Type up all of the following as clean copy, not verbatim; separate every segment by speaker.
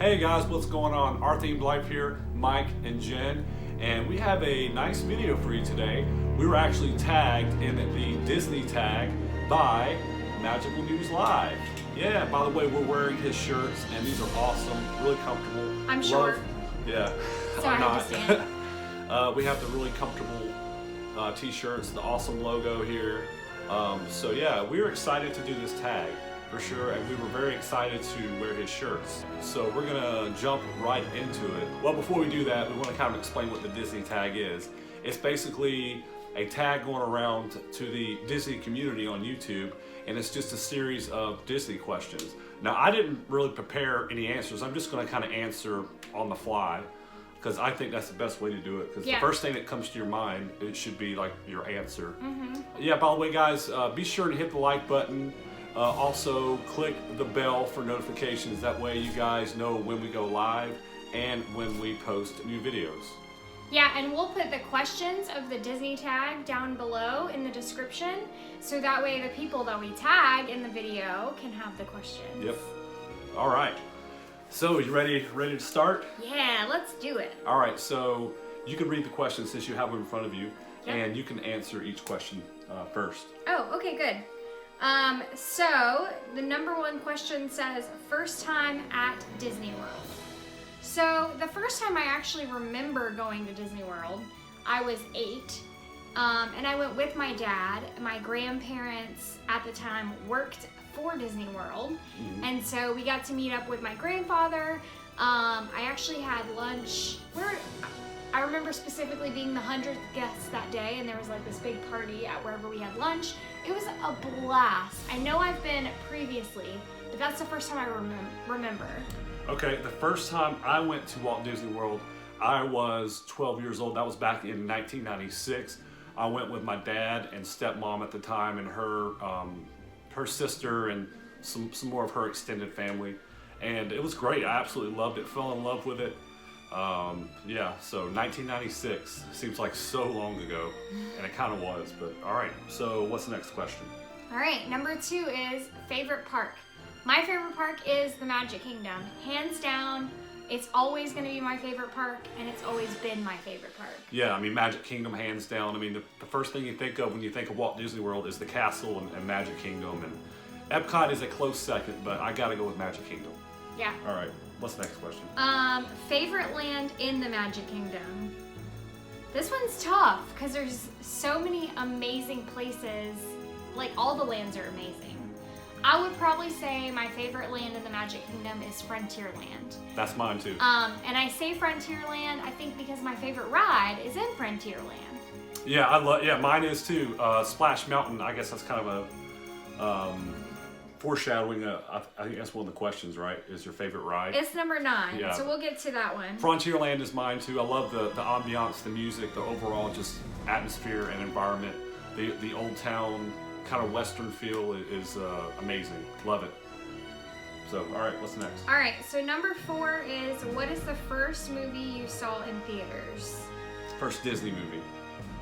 Speaker 1: Hey guys, what's going on? Our Themed Life here, Mike and Jen, and we have a nice video for you today. We were actually tagged in the Disney tag by Magical News Live. Yeah, by the way, we're wearing his shirts, and these are awesome, really comfortable.
Speaker 2: I'm sure.
Speaker 1: Yeah,
Speaker 2: so
Speaker 1: I'm
Speaker 2: I
Speaker 1: not.
Speaker 2: understand.
Speaker 1: We have the really comfortable t-shirts, the awesome logo here. So yeah, we were excited to do this tag. For sure, and we were very excited to wear his shirts. So we're gonna jump right into it. Well, before we do that, we want to kind of explain what the Disney tag is. It's basically a tag going around to the Disney community on YouTube, and it's just a series of Disney questions. Now, I didn't really prepare any answers. I'm just gonna kind of answer on the fly, because I think that's the best way to do it, because the first thing that comes to your mind, it should be like your answer. Yeah, by the way, guys, be sure to hit the like button. Also, click the bell for notifications. That way you guys know when we go live and when we post new videos.
Speaker 2: Yeah, and we'll put the questions of the Disney tag down below in the description, so that way the people that we tag in the video can have the questions.
Speaker 1: Yep. All right. So, you ready to start?
Speaker 2: Yeah, let's do it.
Speaker 1: All right, so you can read the questions since you have them in front of you, and you can answer each question first.
Speaker 2: Oh, okay, good. So the number one question says, first time at Disney World. So the first time I actually remember going to Disney World, I was 8, and I went with my dad. My grandparents at the time worked for Disney World, and so we got to meet up with my grandfather. I actually had lunch I remember specifically being the 100th guest that day, and there was like this big party at wherever we had lunch. It was a blast. I know I've been previously, but that's the first time I remember. Okay,
Speaker 1: the first time I went to Walt Disney World, I was 12 years old. That was back in 1996. I went with my dad and stepmom at the time, and her sister and some more of her extended family. And it was great. I absolutely loved it, fell in love with it. Yeah, so 1996 seems like so long ago, and it kind of was, but all right. So what's the next question?
Speaker 2: All right, number 2 is favorite park. My favorite park is the Magic Kingdom. Hands down, it's always going to be my favorite park, and it's always been my favorite park.
Speaker 1: Yeah, I mean, Magic Kingdom, hands down. I mean, the first thing you think of when you think of Walt Disney World is the castle and Magic Kingdom, and Epcot is a close second, but I got to go with Magic Kingdom.
Speaker 2: Yeah.
Speaker 1: All right. What's the next question?
Speaker 2: Favorite land in the Magic Kingdom. This one's tough because there's so many amazing places. Like, all the lands are amazing. I would probably say my favorite land in the Magic Kingdom is Frontierland.
Speaker 1: That's mine too.
Speaker 2: And I say Frontierland, I think, because my favorite ride is in Frontierland.
Speaker 1: Yeah, mine is too. Splash Mountain, I guess that's kind of a foreshadowing. I think that's one of the questions, right? Is your favorite ride?
Speaker 2: It's number 9,
Speaker 1: yeah.
Speaker 2: So we'll get to that one.
Speaker 1: Frontierland is mine too. I love the ambiance, the music, the overall just atmosphere and environment. The old town kind of western feel is amazing. Love it. So, all right, what's next?
Speaker 2: All right, so number 4 is, what is the first movie you saw in theaters?
Speaker 1: First Disney movie.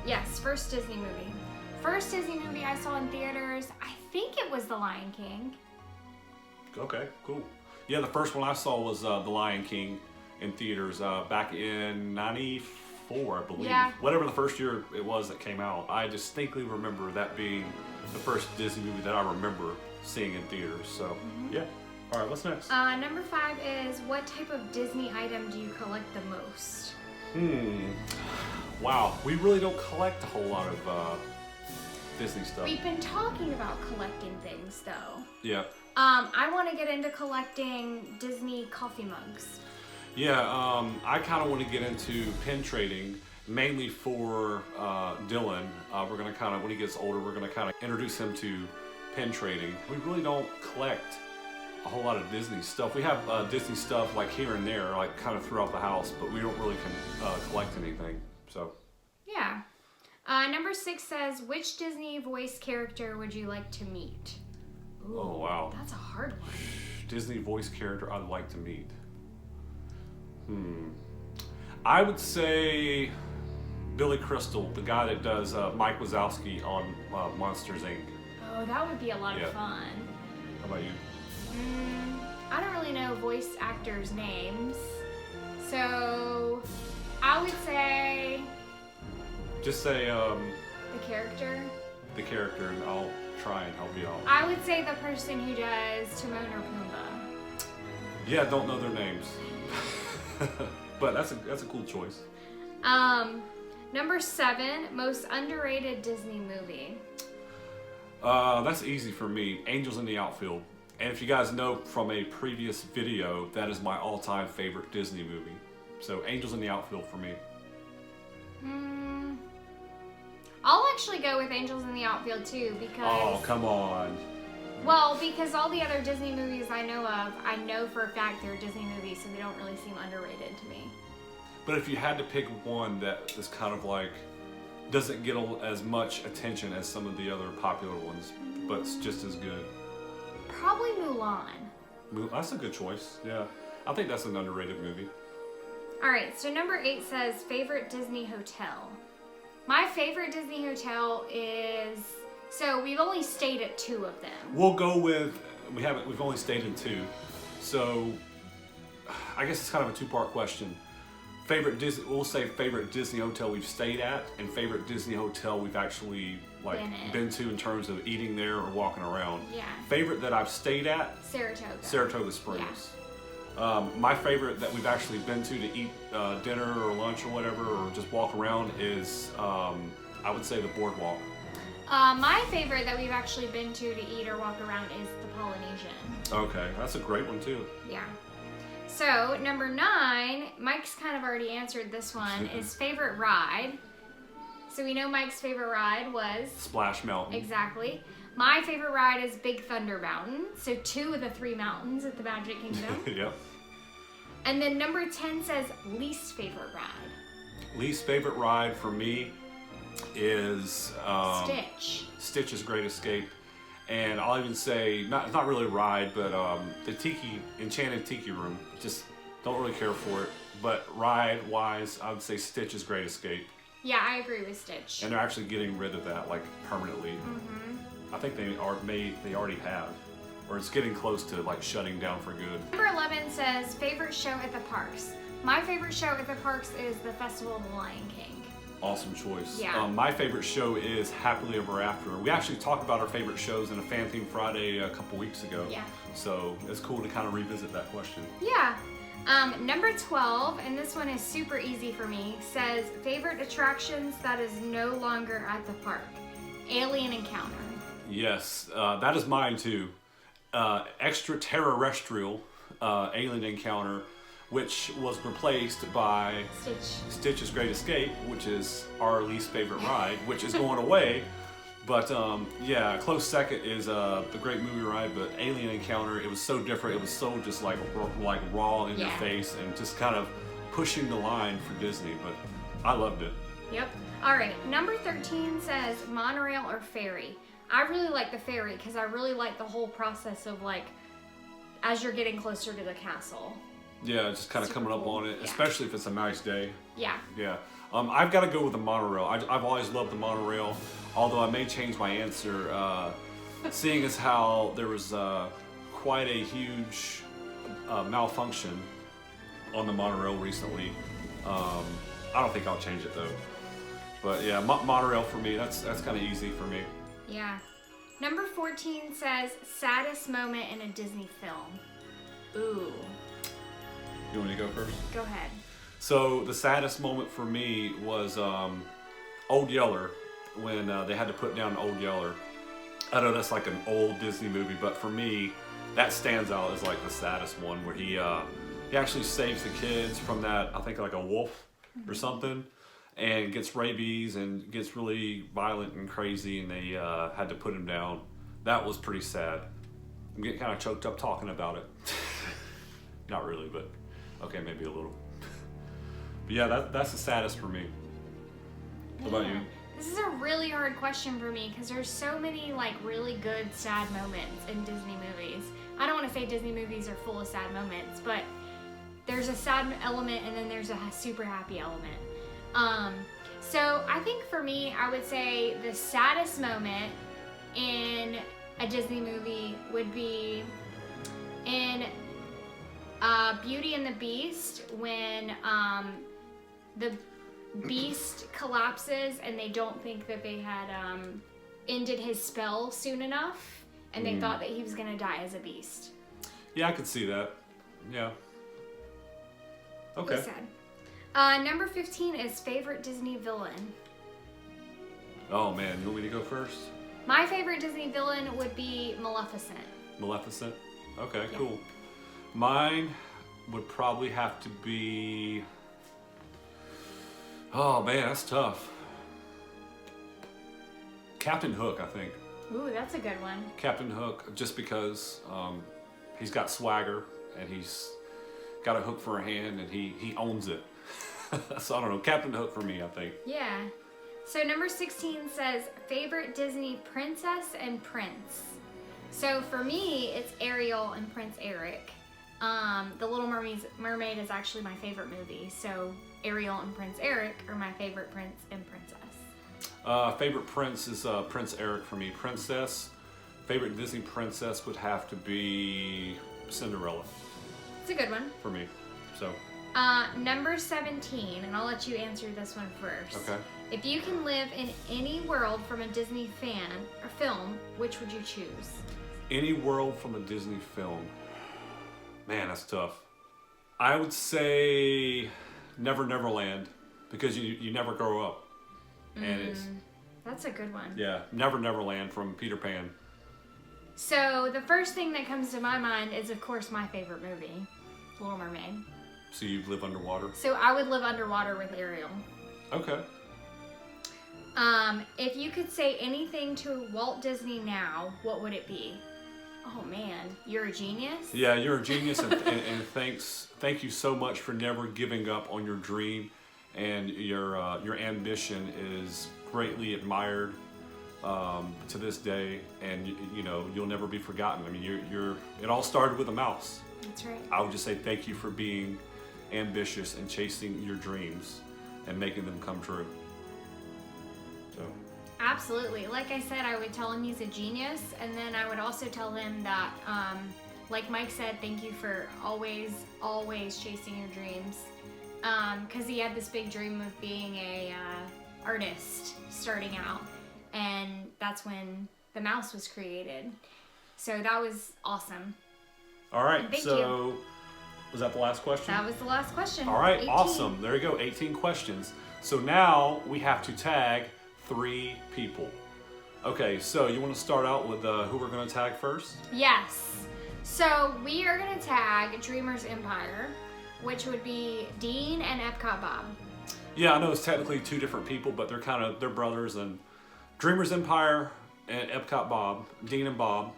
Speaker 2: Yes, first Disney movie. First Disney movie I saw in theaters, I think it was The Lion King.
Speaker 1: Okay, cool. Yeah, the first one I saw was The Lion King in theaters back in 94, I believe.
Speaker 2: Yeah.
Speaker 1: Whatever the first year it was that came out. I distinctly remember that being the first Disney movie that I remember seeing in theaters. So, yeah. All right, what's next?
Speaker 2: Number 5 is, what type of Disney item do you collect the most?
Speaker 1: Wow, we really don't collect a whole lot of Disney stuff.
Speaker 2: We've been talking about collecting things, though.
Speaker 1: Yeah.
Speaker 2: I want to get into collecting Disney coffee mugs.
Speaker 1: Yeah, I kind of want to get into pin trading, mainly for Dylan. We're going to kind of, when he gets older, we're going to kind of introduce him to pin trading. We really don't collect a whole lot of Disney stuff. We have Disney stuff like here and there, like kind of throughout the house, but we don't really collect anything. So.
Speaker 2: Yeah. Number 6 says, which Disney voice character would you like to meet? Ooh,
Speaker 1: oh, wow.
Speaker 2: That's a hard one.
Speaker 1: Disney voice character I'd like to meet. I would say Billy Crystal, the guy that does Mike Wazowski on Monsters, Inc.
Speaker 2: Oh, that would be a lot of fun.
Speaker 1: How about you?
Speaker 2: I don't really know voice actors' names. So I would say
Speaker 1: Just say
Speaker 2: the character.
Speaker 1: the character, and I'll try and help you out.
Speaker 2: I would say the person who does Timon or Pumbaa.
Speaker 1: Yeah, don't know their names. But that's a cool choice.
Speaker 2: Number 7, most underrated Disney movie.
Speaker 1: That's easy for me. Angels in the Outfield. And if you guys know from a previous video, that is my all-time favorite Disney movie. So Angels in the Outfield for me.
Speaker 2: I'll actually go with Angels in the Outfield too because...
Speaker 1: Oh, come on.
Speaker 2: Well, because all the other Disney movies I know of, I know for a fact they're Disney movies, so they don't really seem underrated to me.
Speaker 1: But if you had to pick one that is kind of like, doesn't get as much attention as some of the other popular ones, but it's just as good.
Speaker 2: Probably Mulan.
Speaker 1: That's a good choice, yeah. I think that's an underrated movie.
Speaker 2: Alright, so number 8 says, favorite Disney hotel. My favorite Disney hotel is... So we've only stayed at 2 of them.
Speaker 1: We'll go with, we've only stayed in 2. So, I guess it's kind of a 2-part question. We'll say favorite Disney hotel we've stayed at, and favorite Disney hotel we've actually been to in terms of eating there or walking around.
Speaker 2: Yeah.
Speaker 1: Favorite that I've stayed at?
Speaker 2: Saratoga
Speaker 1: Springs. Yeah. My favorite that we've actually been to eat dinner or lunch or whatever, or just walk around is, I would say the Boardwalk.
Speaker 2: My favorite that we've actually been to eat or walk around is the Polynesian.
Speaker 1: Okay, that's a great one too.
Speaker 2: Yeah. So, number 9, Mike's kind of already answered this one, is favorite ride. So we know Mike's favorite ride was...
Speaker 1: Splash Mountain.
Speaker 2: Exactly. My favorite ride is Big Thunder Mountain. So 2 of the 3 mountains at the Magic Kingdom.
Speaker 1: Yep.
Speaker 2: And then number 10 says least favorite ride.
Speaker 1: Least favorite ride for me is...
Speaker 2: Stitch.
Speaker 1: Stitch's Great Escape. And I'll even say, not really a ride, but the Enchanted Tiki Room. Just don't really care for it. But ride-wise, I would say Stitch's Great Escape.
Speaker 2: Yeah, I agree with Stitch.
Speaker 1: And they're actually getting rid of that, like, permanently. Mm-hmm. I think they already have. Or it's getting close to, like, shutting down for good.
Speaker 2: Number 11 says, favorite show at the parks. My favorite show at the parks is the Festival of the Lion King.
Speaker 1: Awesome choice.
Speaker 2: Yeah.
Speaker 1: My favorite show is Happily Ever After. We actually talked about our favorite shows in a Fan Theme Friday a couple weeks ago.
Speaker 2: Yeah.
Speaker 1: So it's cool to kind of revisit that question.
Speaker 2: Yeah. Number 12, and this one is super easy for me, says favorite attractions that is no longer at the park. Alien Encounter.
Speaker 1: Yes, that is mine too. Extraterrestrial Alien Encounter, which was replaced by Stitch's Great Escape, which is our least favorite ride, which is going away. But yeah, a close second is the Great Movie Ride, but Alien Encounter, it was so different. It was so just like raw in your face and just kind of pushing the line for Disney, but I loved it.
Speaker 2: Yep. All right, number 13 says Monorail or Ferry. I really like the Ferry because I really like the whole process of like, as you're getting closer to the castle.
Speaker 1: Yeah, just kind of coming up on it, especially if it's a nice day.
Speaker 2: Yeah.
Speaker 1: Yeah. I've got to go with the monorail. I've always loved the monorail, although I may change my answer, seeing as how there was quite a huge malfunction on the monorail recently. I don't think I'll change it though. But yeah, monorail for me, that's kind of easy for me.
Speaker 2: Yeah. Number 14 says saddest moment in a Disney film. Ooh.
Speaker 1: You want me to go first?
Speaker 2: Go ahead.
Speaker 1: So the saddest moment for me was Old Yeller, when they had to put down Old Yeller. I know that's like an old Disney movie, but for me, that stands out as like the saddest one, where he actually saves the kids from that, I think like a wolf or something, and gets rabies and gets really violent and crazy, and they had to put him down. That was pretty sad. I'm getting kind of choked up talking about it. Not really, but okay, maybe a little. But yeah, that's the saddest for me. What about you?
Speaker 2: This is a really hard question for me because there's so many like really good sad moments in Disney movies. I don't want to say Disney movies are full of sad moments, but there's a sad element and then there's a super happy element. So I think for me, I would say the saddest moment in a Disney movie would be in Beauty and the Beast, when the Beast collapses and they don't think that they had ended his spell soon enough, and they thought that he was gonna die as a beast.
Speaker 1: Yeah, I could see that. Yeah. Okay.
Speaker 2: He said. Number 15 is favorite Disney villain.
Speaker 1: Oh man, you want me to go first?
Speaker 2: My favorite Disney villain would be Maleficent.
Speaker 1: Maleficent? Okay,
Speaker 2: Yeah.
Speaker 1: cool. Mine would probably have to be... Oh man, that's tough. Captain Hook, I think.
Speaker 2: Ooh, that's a good one.
Speaker 1: Captain Hook, just because he's got swagger and he's got a hook for a hand and he owns it. So I don't know, Captain Hook for me, I think.
Speaker 2: Yeah. So number 16 says favorite Disney princess and prince. So for me, it's Ariel and Prince Eric. The Little Mermaid is actually my favorite movie. So Ariel and Prince Eric are my favorite prince and princess.
Speaker 1: Favorite prince is Prince Eric for me. Princess, favorite Disney princess would have to be Cinderella
Speaker 2: It's a good one.
Speaker 1: for me. So,
Speaker 2: Number 17, and I'll let you answer this one first.
Speaker 1: okay.
Speaker 2: If you can live in any world from a Disney fan or film, which would you choose?
Speaker 1: Any world from a Disney film. Man, that's tough. I would say Never Neverland, because you never grow up. And it's,
Speaker 2: That's a good one.
Speaker 1: yeah, Never Neverland from Peter Pan.
Speaker 2: So the first thing that comes to my mind is, of course, my favorite movie, Little Mermaid.
Speaker 1: So you live underwater?
Speaker 2: So I would live underwater with Ariel.
Speaker 1: Okay.
Speaker 2: If you could say anything to Walt Disney now, what would it be? Oh man, you're a genius?
Speaker 1: Yeah, you're a genius, and thank you so much for never giving up on your dream, and your ambition is greatly admired to this day, and you know you'll never be forgotten. I mean, it all started with a mouse.
Speaker 2: That's right.
Speaker 1: I would just say thank you for being ambitious and chasing your dreams and making them come true. So.
Speaker 2: Absolutely. Like I said, I would tell him he's a genius, and then I would also tell him that, like Mike said, thank you for always chasing your dreams. Because he had this big dream of being a artist starting out, and that's when the mouse was created. So that was awesome.
Speaker 1: All right.
Speaker 2: Thank
Speaker 1: So,
Speaker 2: you.
Speaker 1: was that the last question?
Speaker 2: That was the last question.
Speaker 1: All right.
Speaker 2: 18.
Speaker 1: Awesome. There you go. 18 questions. So now we have to tag 3 people. Okay, so you want to start out with who we're going to tag first?
Speaker 2: Yes. So we are going to tag Dreamers Empire, which would be Dean and Epcot Bob.
Speaker 1: Yeah, I know it's technically 2 different people, but they're brothers. And Dreamers Empire and Epcot Bob, Dean and Bob,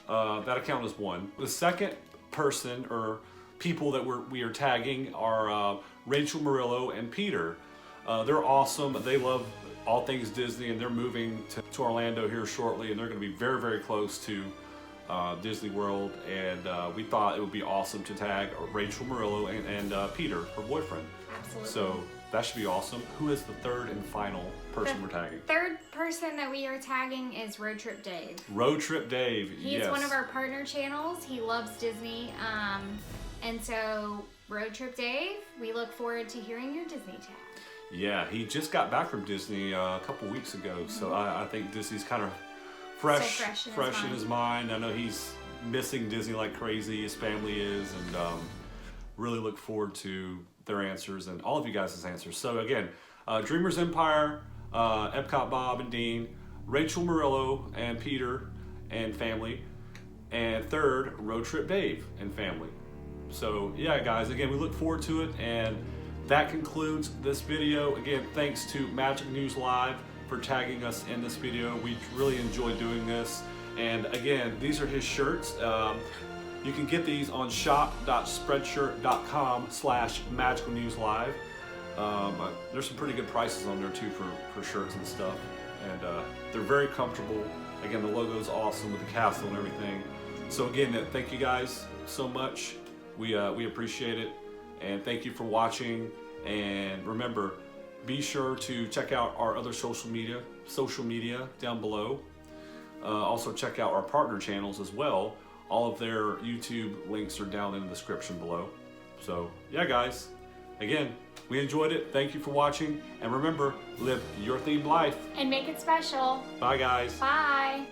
Speaker 1: that account is 1. The second person or people that we are tagging are Rachel Murillo and Peter. They're awesome. They love all things Disney, and they're moving to Orlando here shortly, and they're going to be very, very close to Disney World, and we thought it would be awesome to tag Rachel Murillo and Peter, her boyfriend.
Speaker 2: Absolutely.
Speaker 1: So that should be awesome. Who is the third and final person we're tagging?
Speaker 2: Third person that we are tagging is Road Trip Dave.
Speaker 1: Road Trip Dave.
Speaker 2: He's
Speaker 1: yes.
Speaker 2: one of our partner channels. He loves Disney, and so Road Trip Dave, we look forward to hearing your Disney tag.
Speaker 1: Yeah, he just got back from Disney a couple weeks ago, so I think Disney's kind of fresh in his mind. I know he's missing Disney like crazy, his family is, and really look forward to their answers and all of you guys' answers. So again, Dreamers Empire, Epcot Bob and Dean, Rachel Murillo and Peter and family, and third, Road Trip Dave and family. So yeah, guys, again, we look forward to it, and that concludes this video. Again, thanks to Magic News Live for tagging us in this video. We really enjoy doing this. And again, these are his shirts. You can get these on shop.spreadshirt.com/magicalnewslive. There's some pretty good prices on there too for shirts and stuff. And they're very comfortable. Again, the logo's awesome with the castle and everything. So again, thank you guys so much. We appreciate it. And thank you for watching. And remember, be sure to check out our other social media down below. Also check out our partner channels as well All of their YouTube links are down in the description below. So yeah, guys, again, we enjoyed it. Thank you for watching. And remember, live your themed life.
Speaker 2: And make it special.
Speaker 1: Bye, guys.
Speaker 2: Bye.